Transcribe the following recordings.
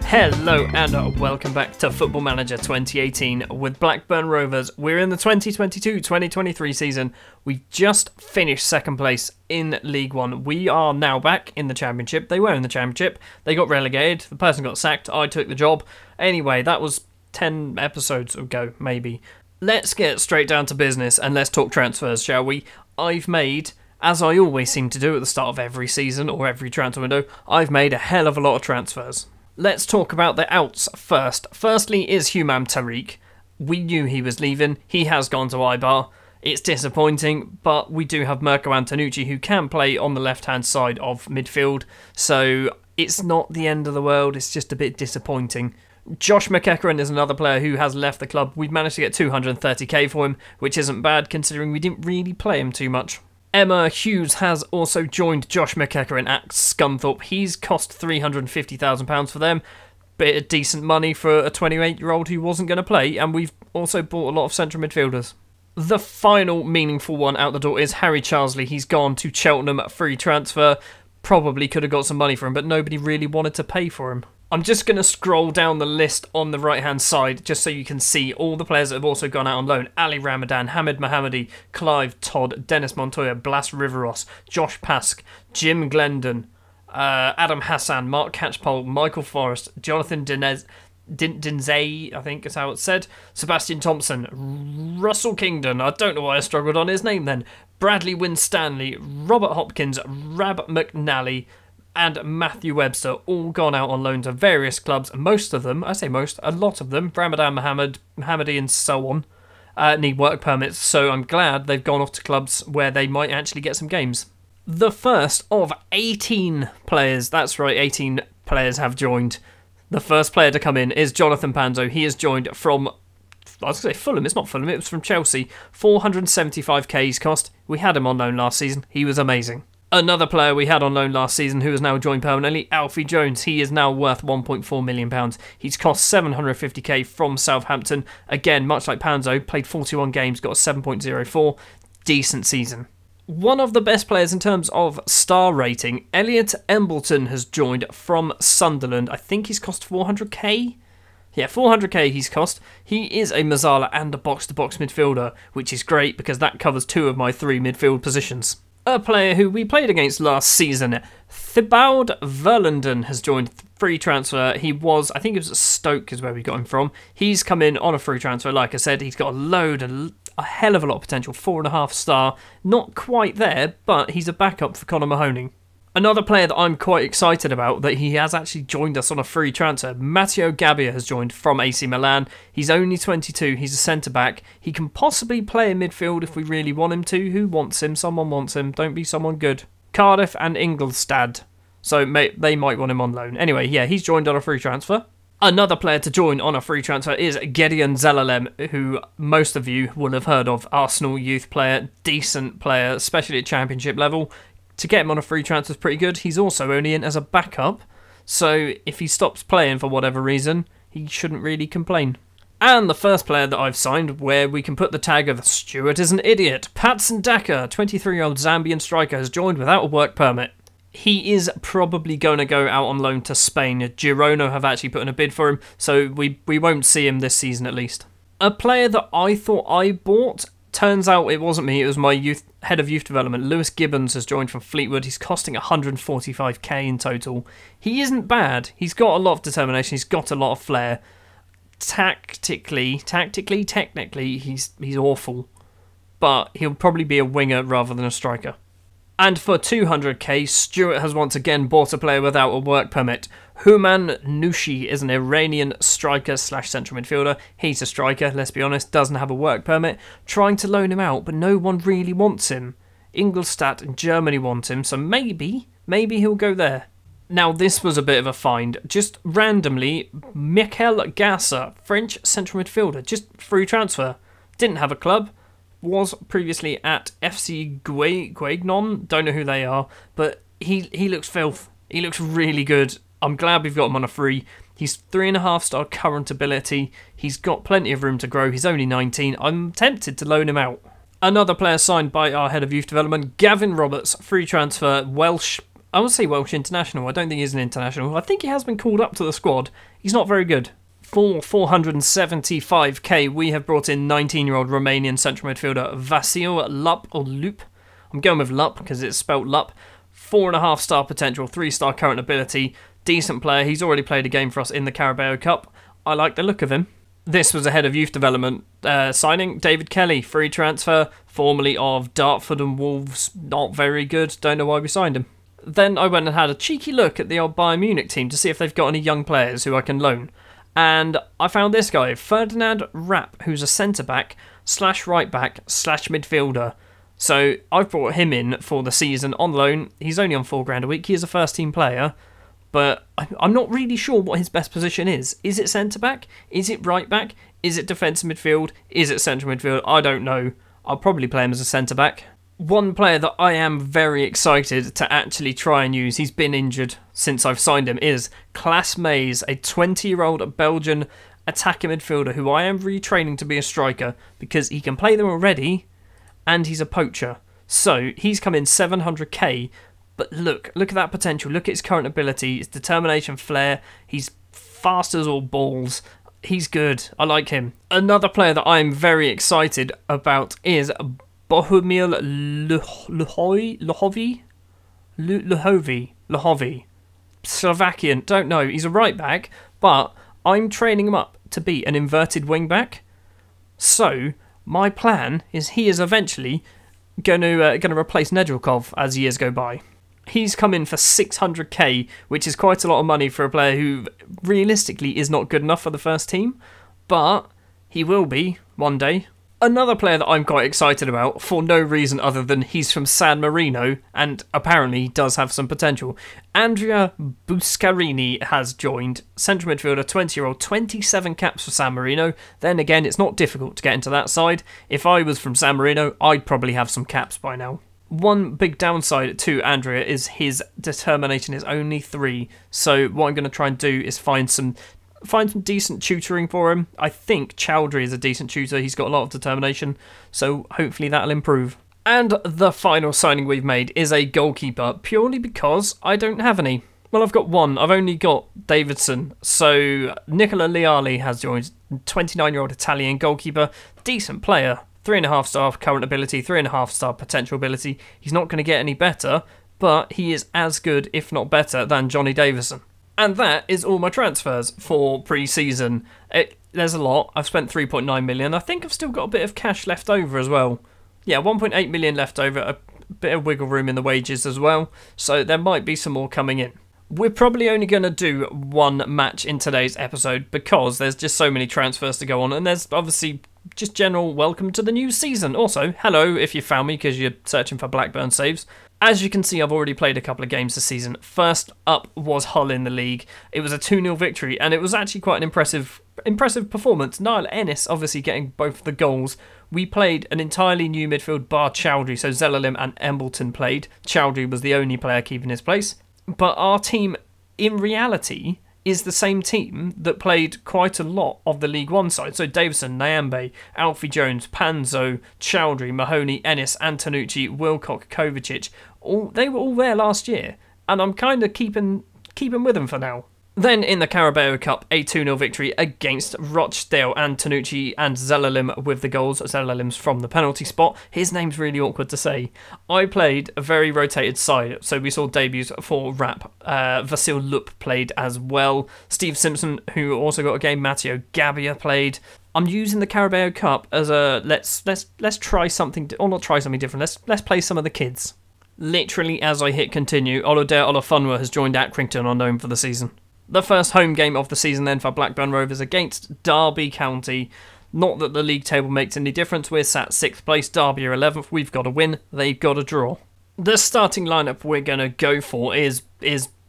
Hello and welcome back to Football Manager 2018 with Blackburn Rovers. We're in the 2022-2023 season. We just finished second place in League One. We are now back in the Championship. They were in the Championship. They got relegated. The person got sacked. I took the job. Anyway, that was 10 episodes ago, maybe. Let's get straight down to business and let's talk transfers, shall we? I've made, as I always seem to do at the start of every season or every transfer window, I've made a hell of a lot of transfers. Let's talk about the outs first. Firstly is Humam Tariq. We knew he was leaving. He has gone to Ibar. It's disappointing, but we do have Mirko Antonucci who can play on the left-hand side of midfield, so it's not the end of the world. It's just a bit disappointing. Josh McEachran is another player who has left the club. We've managed to get 230k for him, which isn't bad considering we didn't really play him too much. Emma Hughes has also joined Josh McEachran at Scunthorpe. He's cost £350,000 for them. Bit of decent money for a 28-year-old who wasn't going to play, and we've also bought a lot of central midfielders. The final meaningful one out the door is Harry Charsley. He's gone to Cheltenham, free transfer. Probably could have got some money for him, but nobody really wanted to pay for him. I'm just going to scroll down the list on the right-hand side just so you can see all the players that have also gone out on loan. Ali Ramadan, Hamid Mohammadi, Clive Todd, Dennis Montoya, Blas Riveros, Josh Pask, Jim Glendon, Adam Hassan, Mark Catchpole, Michael Forrest, Jonathan Dinzay, I think is how it's said, Sebastian Thompson, Russell Kingdon, I don't know why I struggled on his name then, Bradley Winstanley, Robert Hopkins, Rab McNally, and Matthew Webster, all gone out on loan to various clubs. Most of them, I say most, a lot of them, Ramadan Mohammadi and so on, need work permits, so I'm glad they've gone off to clubs where they might actually get some games. The first of 18 players, that's right, 18 players have joined. The first player to come in is Jonathan Panzo. He has joined from, I was going to say Fulham, it's not Fulham, it was from Chelsea. 475k he's cost. We had him on loan last season, he was amazing. Another player we had on loan last season who has now joined permanently, Alfie Jones. He is now worth £1.4 million. He's cost 750k from Southampton. Again, much like Panzo, played 41 games, got a 7.04. Decent season. One of the best players in terms of star rating, Elliot Embleton has joined from Sunderland. I think he's cost 400k? Yeah, 400k he's cost. He is a Mazzala and a box-to-box midfielder, which is great because that covers 2 of my 3 midfield positions. A player who we played against last season, Thibaud Verlinden, has joined free transfer. He was, I think it was at Stoke is where we got him from. He's come in on a free transfer. Like I said, he's got a hell of a lot of potential. 4.5 star. Not quite there, but he's a backup for Conor Mahoney. Another player that I'm quite excited about, that he has actually joined us on a free transfer, Matteo Gabbia has joined from AC Milan. He's only 22, he's a centre-back. He can possibly play in midfield if we really want him to. Who wants him? Someone wants him. Don't be someone good. Cardiff and Ingolstadt. So they might want him on loan. Anyway, yeah, he's joined on a free transfer. Another player to join on a free transfer is Gideon Zelalem, who most of you will have heard of. Arsenal youth player, decent player, especially at championship level. To get him on a free transfer is pretty good. He's also only in as a backup, so if he stops playing for whatever reason, he shouldn't really complain. And the first player that I've signed, where we can put the tag of Stuart is an idiot, Patson Daka, 23-year-old Zambian striker, has joined without a work permit. He is probably going to go out on loan to Spain. Girona have actually put in a bid for him, so we won't see him this season at least. A player that I thought I bought, turns out it wasn't me, it was my head of youth development. Lewis Gibbons has joined from Fleetwood. He's costing 145k in total. He isn't bad. He's got a lot of determination. He's got a lot of flair. Technically, he's awful. But he'll probably be a winger rather than a striker. And for 200k, Stuart has once again bought a player without a work permit. Human Nushi is an Iranian striker / central midfielder. He's a striker, let's be honest, doesn't have a work permit. Trying to loan him out, but no one really wants him. Ingolstadt and Germany want him, so maybe he'll go there. Now this was a bit of a find. Just randomly, Mikel Gasser, French central midfielder, just free transfer. Didn't have a club. Was previously at FC Guignon, don't know who they are, but he looks filth. He looks really good. I'm glad we've got him on a free. He's 3.5-star current ability. He's got plenty of room to grow. He's only 19. I'm tempted to loan him out. Another player signed by our head of youth development, Gavin Roberts, free transfer, Welsh. I would say Welsh international. I don't think he's an international. I think he has been called up to the squad. He's not very good. For 475k, we have brought in 19-year-old Romanian central midfielder Vasil Lup, or Loop. I'm going with Lup because it's spelt Lup. 4.5-star potential, 3-star current ability. Decent player. He's already played a game for us in the Carabao Cup. I like the look of him. This was a head of youth development signing. David Kelly, free transfer, formerly of Dartford and Wolves. Not very good. Don't know why we signed him. Then I went and had a cheeky look at the old Bayern Munich team to see if they've got any young players who I can loan. And I found this guy, Ferdinand Rapp, who's a centre-back / right-back / midfielder. So I've brought him in for the season on loan. He's only on £4,000 a week. He is a first-team player. But I'm not really sure what his best position is. Is it centre-back? Is it right-back? Is it defensive midfield? Is it central midfield? I don't know. I'll probably play him as a centre-back. One player that I am very excited to actually try and use, he's been injured since I've signed him, is Klaas Mays, a 20-year-old Belgian attacking midfielder who I am retraining to be a striker because he can play them already and he's a poacher. So he's come in 700k, but look at that potential. Look at his current ability, his determination, flair. He's fast as all balls. He's good. I like him. Another player that I'm very excited about is Bohumil Luhovi. Slovakian, don't know. He's a right back, but I'm training him up to be an inverted wing back. So my plan is he is eventually going to replace Nedrikov as years go by. He's come in for 600k, which is quite a lot of money for a player who realistically is not good enough for the first team, but he will be one day. Another player that I'm quite excited about, for no reason other than he's from San Marino and apparently does have some potential. Andrea Buscarini has joined, central midfielder, 20-year-old, 27 caps for San Marino. Then again, it's not difficult to get into that side. If I was from San Marino, I'd probably have some caps by now. One big downside to Andrea is his determination is only 3. So what I'm going to try and do is find some decent tutoring for him. I think Chowdhury is a decent tutor. He's got a lot of determination, so hopefully that'll improve. And the final signing we've made is a goalkeeper, purely because I don't have any. Well, I've got one. I've only got Davidson. So Nicola Leali has joined, 29-year-old Italian goalkeeper, decent player, 3.5-star current ability, 3.5-star potential ability. He's not going to get any better, but he is as good, if not better, than Johnny Davison. And that is all my transfers for pre-season. There's a lot. I've spent 3.9 million. I think I've still got a bit of cash left over as well. Yeah, 1.8 million left over. A bit of wiggle room in the wages as well. So there might be some more coming in. We're probably only going to do one match in today's episode because there's just so many transfers to go on. And there's obviously just general welcome to the new season. Also, hello if you found me because you're searching for Blackburn saves. As you can see, I've already played a couple of games this season. First up was Hull in the league. It was a 2-0 victory, and it was actually quite an impressive performance. Niall Ennis obviously getting both the goals. We played an entirely new midfield bar Chowdhury, so Zelalim and Embleton played. Chowdhury was the only player keeping his place. But our team, in reality, is the same team that played quite a lot of the League One side. So Davison, Nyambe, Alfie Jones, Panzo, Chowdhury, Mahoney, Ennis, Antonucci, Wilcock, Kovacic, they were all there last year. And I'm kind of keeping with them for now. Then in the Carabao Cup, a 2-0 victory against Rochdale. Antonucci and Zelalim with the goals. Zelalim's from the penalty spot. His name's really awkward to say. I played a very rotated side, so we saw debuts for Rapp. Vasil Lup played as well. Steve Simpson, who also got a game. Matteo Gabbia played. I'm using the Carabao Cup as a let's try something, or not try something different. Let's play some of the kids. Literally as I hit continue, Olodare Olafunwa has joined Accrington on loan for the season. The first home game of the season then for Blackburn Rovers against Derby County. Not that the league table makes any difference. We're sat 6th place, Derby are 11th. We've got to win, they've got to draw. The starting lineup we're going to go for is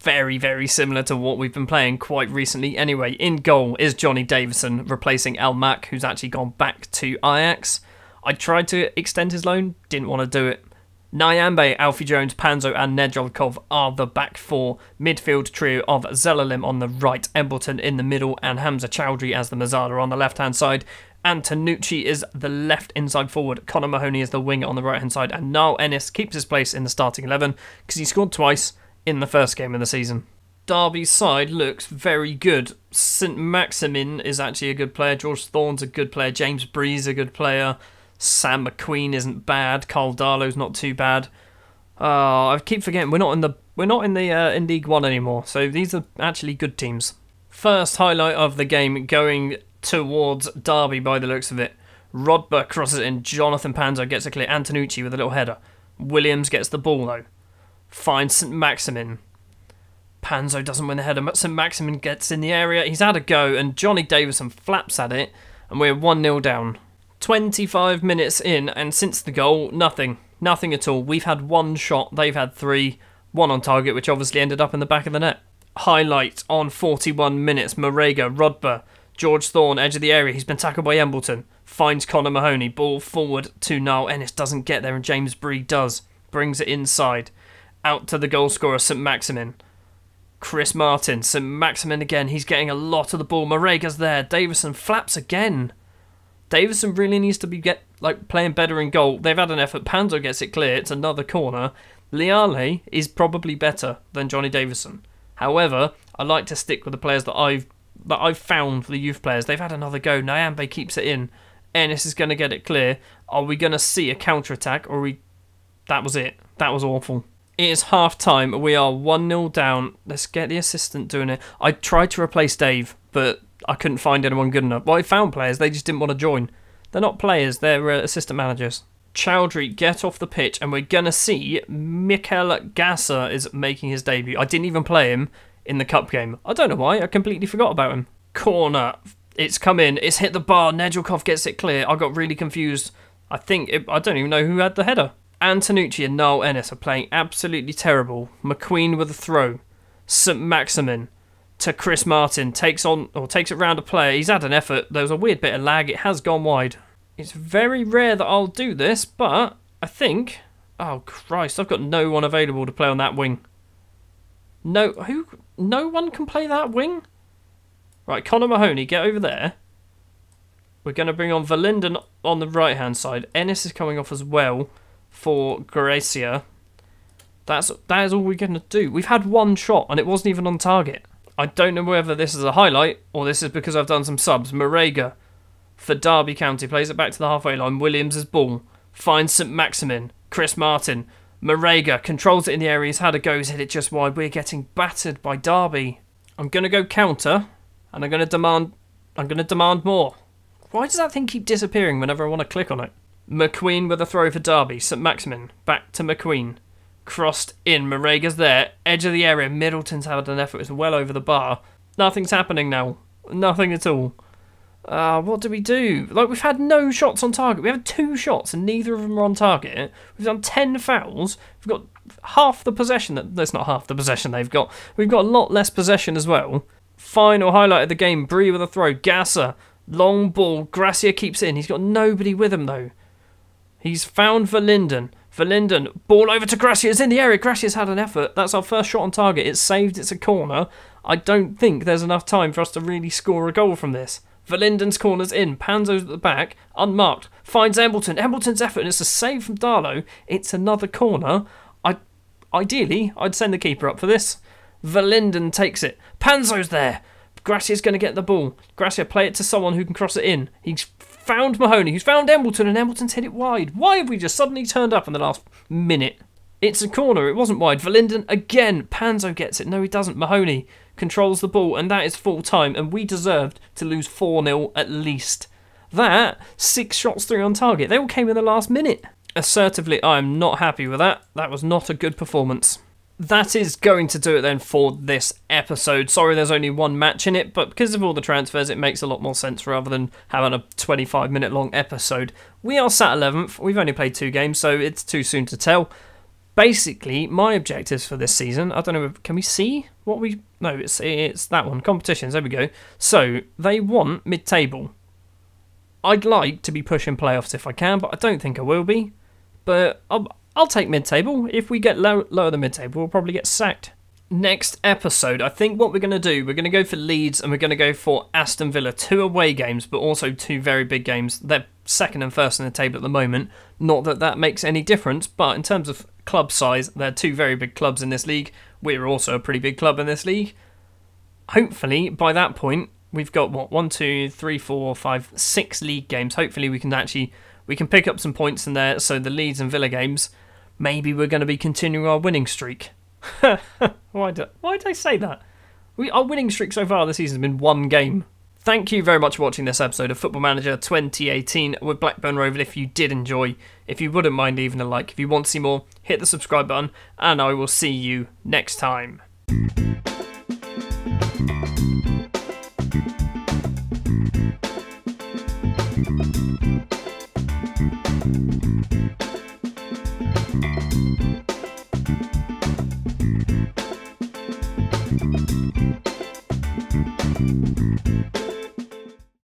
very, very similar to what we've been playing quite recently. Anyway, in goal is Johnny Davison, replacing Al Mack, who's actually gone back to Ajax. I tried to extend his loan, didn't want to do it. Nyambe, Alfie Jones, Panzo and Nedjolkov are the back four. Midfield trio of Zelalim on the right, Embleton in the middle and Hamza Chowdhury as the Mazzara on the left-hand side. Antonucci is the left inside forward. Connor Mahoney is the winger on the right-hand side. And Niall Ennis keeps his place in the starting 11 because he scored twice in the first game of the season. Derby's side looks very good. St Maximin is actually a good player. George Thorne's a good player. James Bree's a good player. Sam McQueen isn't bad. Carl Darlow's not too bad. I keep forgetting we're not in League One anymore. So these are actually good teams. First highlight of the game going towards Derby by the looks of it. Rodber crosses it in. Jonathan Panzo gets a clear. Antonucci with a little header. Williams gets the ball though. Finds St Maximin. Panzo doesn't win the header, but St Maximin gets in the area. He's had a go and Johnny Davison flaps at it and we're 1-0 down. 25 minutes in, and since the goal, nothing at all. We've had one shot, they've had three, one on target, which obviously ended up in the back of the net. Highlight on 41 minutes, Marega, Rodber, George Thorne, edge of the area. He's been tackled by Embleton. Finds Connor Mahoney, ball forward to Niall Ennis, doesn't get there, and James Bree does. Brings it inside, out to the goal scorer, St Maximin. Chris Martin, St Maximin again, he's getting a lot of the ball. Marega's there, Davison flaps again. Davison really needs to be playing better in goal. They've had an effort. Panzo gets it clear. It's another corner. Liale is probably better than Johnny Davison. However, I like to stick with the players that I've found for the youth players. They've had another go. Nyambe keeps it in. Ennis is going to get it clear. Are we going to see a counter-attack? That was it. That was awful. It is half-time. We are 1-0 down. Let's get the assistant doing it. I tried to replace Dave, but I couldn't find anyone good enough. Well, I found players, they just didn't want to join. They're not players, they're assistant managers. Chowdhury get off the pitch and we're going to see Mikel Gasser is making his debut. I didn't even play him in the cup game. I don't know why, I completely forgot about him. Corner, it's come in, it's hit the bar, Nedjolkov gets it clear. I got really confused. I don't even know who had the header. Antonucci and Niall Ennis are playing absolutely terrible. McQueen with a throw. St Maximin to Chris Martin, takes it round a player. He's had an effort. There was a weird bit of lag. It has gone wide. It's very rare that I'll do this, but I think... Oh, Christ, I've got no one available to play on that wing. No one can play that wing? Right, Connor Mahoney, get over there. We're going to bring on Verlinden on the right-hand side. Ennis is coming off as well for Gracia. That is all we're going to do. We've had one shot, and it wasn't even on target. I don't know whether this is a highlight or this is because I've done some subs. Marega for Derby County plays it back to the halfway line. Williams' ball finds St Maximin. Chris Martin. Marega controls it in the area. He's had a go. He's hit it just wide. We're getting battered by Derby. I'm going to go counter and I'm going to demand more. Why does that thing keep disappearing whenever I want to click on it? McQueen with a throw for Derby. St Maximin back to McQueen. Crossed in, Marega's there, edge of the area, Middleton's had an effort, it's well over the bar. Nothing's happening now, nothing at all. What do we do? We've had no shots on target, we have 2 shots and neither of them are on target. We've done 10 fouls, we've got half the possession, that's not half the possession they've got, we've got a lot less possession as well. Final highlight of the game, Bree with a throw, Gasser, long ball, Gracia keeps it in, he's got nobody with him though. He's found Verlinden, ball over to Gracia, it's in the area, Gracia's had an effort, that's our first shot on target, it's saved, it's a corner. I don't think there's enough time for us to really score a goal from this. Verlinden's corner's in, Panzo's at the back, unmarked, finds Embleton's effort, and it's a save from Darlow, it's another corner. Ideally, I'd send the keeper up for this. Verlinden takes it, Panzo's there, Gracia's going to get the ball, Gracia play it to someone who can cross it in, he's found Mahoney, who's found Embleton, and Embleton's hit it wide. Why have we just suddenly turned up in the last minute? It's a corner, it wasn't wide. Verlinden again, Panzo gets it. No, he doesn't. Mahoney controls the ball, and that is full time, and we deserved to lose 4-0 at least. That, 6 shots, 3 on target. They all came in the last minute. Assertively, I am not happy with that. That was not a good performance. That is going to do it then for this episode. Sorry there's only one match in it, but because of all the transfers it makes a lot more sense rather than having a 25-minute long episode. We are sat 11th, we've only played 2 games so it's too soon to tell. Basically, my objectives for this season, I don't know, can we see what we... No, it's that one, competitions, there we go. So, they want mid-table. I'd like to be pushing playoffs if I can, but I don't think I will be. But I'll take mid-table. If we get lower than mid-table, we'll probably get sacked. Next episode, I think what we're going to do, we're going to go for Leeds and we're going to go for Aston Villa. 2 away games, but also 2 very big games. They're second and first in the table at the moment. Not that that makes any difference, but in terms of club size, they're 2 very big clubs in this league. We're also a pretty big club in this league. Hopefully, by that point, we've got, 1, 2, 3, 4, 5, 6 league games. Hopefully we can pick up some points in there. So the Leeds and Villa games, maybe we're going to be continuing our winning streak. Why did I say that? Our winning streak so far this season has been 1 game. Thank you very much for watching this episode of Football Manager 2018 with Blackburn Rovers. If you did enjoy, if you wouldn't mind leaving a like, if you want to see more, hit the subscribe button, and I will see you next time.